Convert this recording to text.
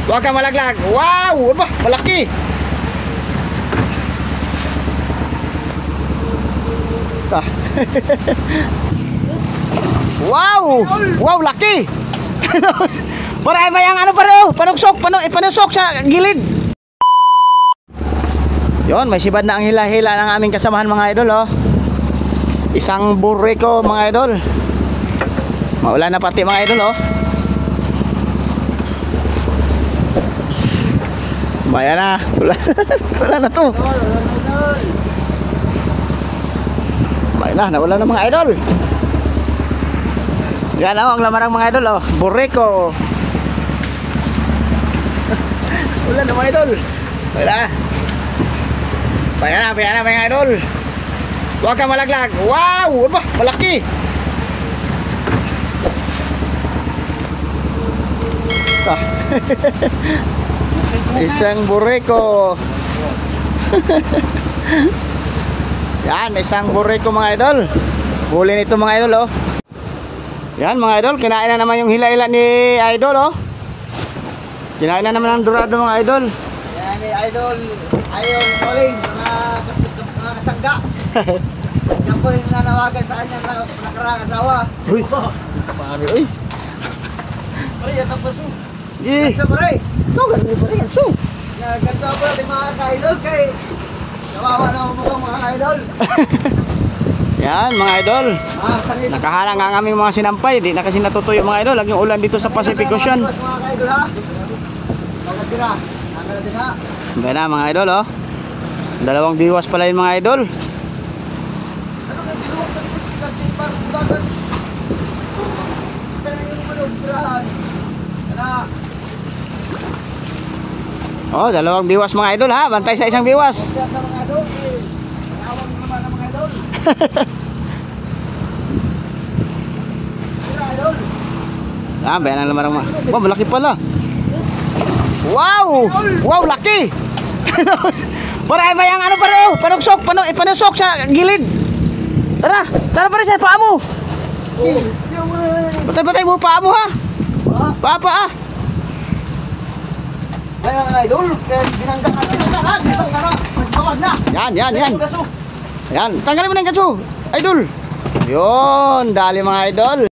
Huwag kang malaglag. Wow! Aba, malaki. Wow! Wow, laki. Para ba yung ano pa rin, panusok sa gilid. Yon, may sibad na ang hila-hila ng aming kasamahan mga idol, oh. Isang burriko mga idol. Maulan na pati mga idol, oh. Bayan na. Wala na to. Bayan na, nawala na mga idol. Yan, oh, ang lamarang mga idol, oh. Burriko. Wala na mga idol. Wala. Bayan na mga idol. Huwag kang malaglag. Wow! Aba, malaki. Isang burriko. Yan, isang burriko mga idol. Huli nito mga idol, oh. Yan mga idol, kinain na naman yung hila-hila ni idol, oh. Kinain na naman ang dorado mga idol. Yan ni idol, ayaw calling mga kasangga. Yan po yung nanawagan sa kanya na nakarang asawa. Uy, paano, uy. Pare, yan ang paso. Sige. Gansa pare. Ito, ganun pa rin. So, Gansa po natin mga ka-idol kay kawawa na mukhang mga ka-idol. yan mga idol. Sangit. Nakahalang ang aming mga sinampay. Di na kasi natutuyo mga idol. Laging ulan dito sa Pacific Ocean. Mga ka-idol ha. Pagkatira. Nakalatin ha. Ganda na mga idol, oh. Dalawang biwas pala yung mga idol. Ano nga binuwag sa likod kasi parang budagan. Kaya yung malog tirahan. Kaya Oh, dalawang biwas mga idol ha. Bantay sa isang biwas. kaya sa mga idol, awang naman ng mga idol. Tira idol. Ah, bayan ang lamarang mga. Wow, malaki pala. Wow! Wow, laki. Para ba yung ano pa rin, panusok sa gilid. Tara, tara pa rin sa paa mo. Batay mo paa mo ha. Paa. Ayan ang idol, binangga ka na. Yan. Ayan, tanggalin mo na yung katso. Idol. Yun, dali mga idol.